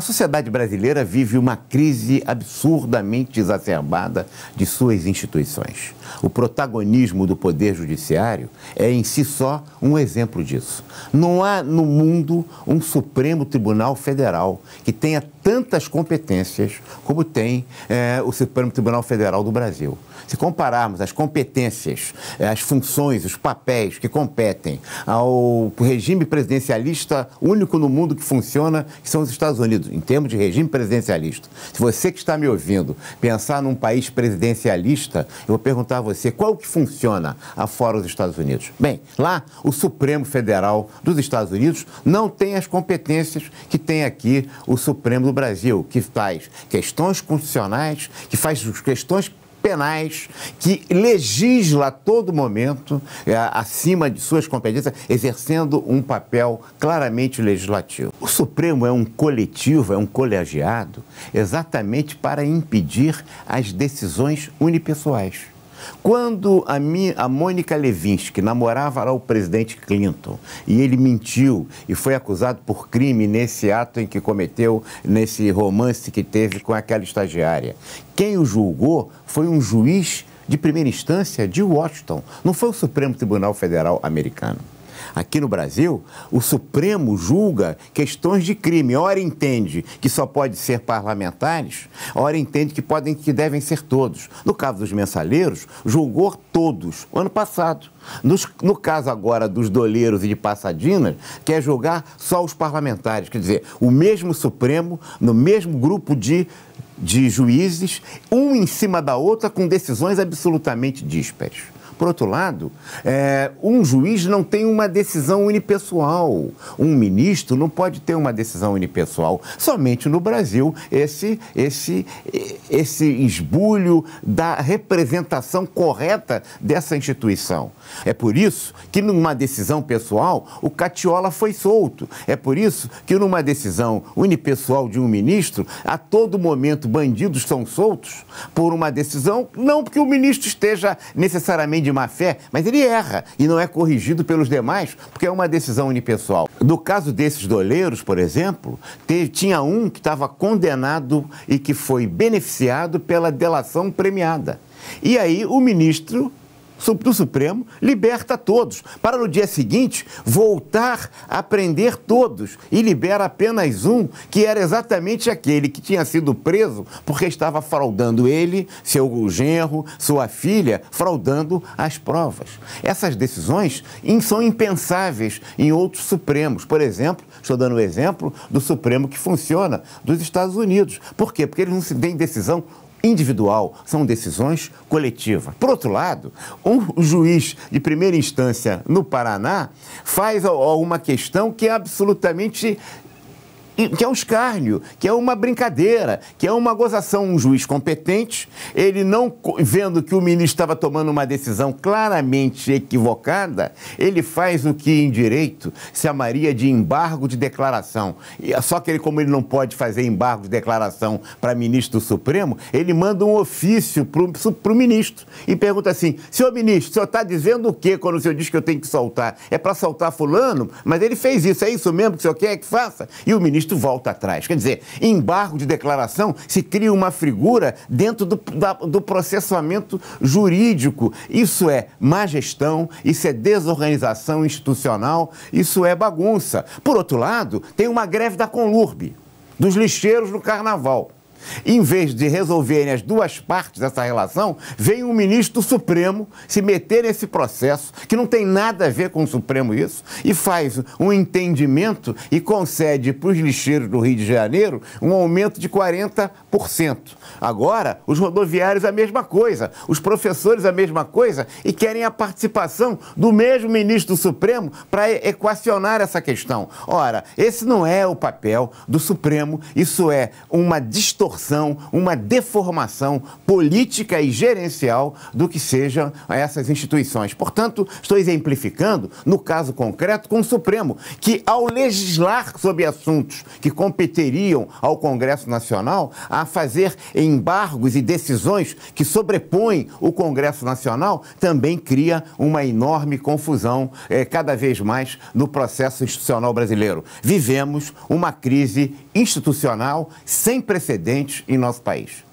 A sociedade brasileira vive uma crise absurdamente exacerbada de suas instituições. O protagonismo do Poder Judiciário é em si só um exemplo disso. Não há no mundo um Supremo Tribunal Federal que tenha tantas competências como tem o Supremo Tribunal Federal do Brasil. Se compararmos as competências, as funções, os papéis que competem ao regime presidencialista único no mundo que funciona, que são os Estados Unidos, em termos de regime presidencialista. Se você que está me ouvindo pensar num país presidencialista, eu vou perguntar a você qual que funciona afora os Estados Unidos. Bem, lá o Supremo Federal dos Estados Unidos não tem as competências que tem aqui o Supremo do Brasil, que faz questões constitucionais, que faz questões penais, que legisla a todo momento acima de suas competências, exercendo um papel claramente legislativo. O Supremo é um coletivo, é um colegiado, exatamente para impedir as decisões unipessoais. Quando a Mônica Lewinsky namorava lá o presidente Clinton e ele mentiu e foi acusado por crime nesse ato em que cometeu, nesse romance que teve com aquela estagiária, quem o julgou foi um juiz de primeira instância de Washington, não foi o Supremo Tribunal Federal americano. Aqui no Brasil, o Supremo julga questões de crime. Ora entende que só pode ser parlamentares, ora entende que devem ser todos. No caso dos mensaleiros, julgou todos, ano passado. No caso agora dos doleiros e de Passadinas, quer julgar só os parlamentares. Quer dizer, o mesmo Supremo, no mesmo grupo de juízes, um em cima da outra, com decisões absolutamente díspares. Por outro lado, um juiz não tem uma decisão unipessoal. Um ministro não pode ter uma decisão unipessoal. Somente no Brasil, esse esbulho da representação correta dessa instituição. É por isso que numa decisão pessoal, o Catiola foi solto. É por isso que numa decisão unipessoal de um ministro, a todo momento bandidos são soltos por uma decisão, não porque o ministro esteja necessariamente de má fé, mas ele erra e não é corrigido pelos demais, porque é uma decisão unipessoal. No caso desses doleiros, por exemplo, tinha um que estava condenado e que foi beneficiado pela delação premiada. E aí o ministro do Supremo liberta todos, para no dia seguinte voltar a prender todos e libera apenas um, que era exatamente aquele que tinha sido preso porque estava fraudando ele, seu genro, sua filha, fraudando as provas. Essas decisões são impensáveis em outros Supremos. Por exemplo, estou dando o exemplo do Supremo que funciona dos Estados Unidos. Por quê? Porque eles não se têm decisão individual, são decisões coletivas. Por outro lado, um juiz de primeira instância no Paraná faz uma questão que é absolutamente que é um escárnio, que é uma brincadeira, que é uma gozação. Um juiz competente, ele não vendo que o ministro estava tomando uma decisão claramente equivocada, ele faz o que em direito se chamaria de embargo de declaração. Só que ele, como ele não pode fazer embargo de declaração para ministro do Supremo, ele manda um ofício para o ministro e pergunta assim: senhor ministro, o senhor está dizendo o quê quando o senhor diz que eu tenho que soltar? É para soltar fulano? Mas ele fez isso, é isso mesmo que o senhor quer que faça? E o ministro volta atrás. Quer dizer, em embargo de declaração se cria uma figura dentro do processamento jurídico. Isso é má gestão, isso é desorganização institucional, isso é bagunça. Por outro lado, tem uma greve da Conlurb, dos lixeiros no Carnaval. Em vez de resolverem as duas partes dessa relação, vem um ministro do Supremo se meter nesse processo, que não tem nada a ver com o Supremo isso, e faz um entendimento e concede para os lixeiros do Rio de Janeiro um aumento de 40%. Agora, os rodoviários a mesma coisa, os professores a mesma coisa, e querem a participação do mesmo ministro do Supremo para equacionar essa questão. Ora, esse não é o papel do Supremo, isso é uma distorção distorção, uma deformação política e gerencial do que sejam essas instituições. Portanto, estou exemplificando, no caso concreto, com o Supremo, que ao legislar sobre assuntos que competeriam ao Congresso Nacional, a fazer embargos e decisões que sobrepõem o Congresso Nacional, também cria uma enorme confusão cada vez mais no processo institucional brasileiro. Vivemos uma crise institucional sem precedentes em nosso país.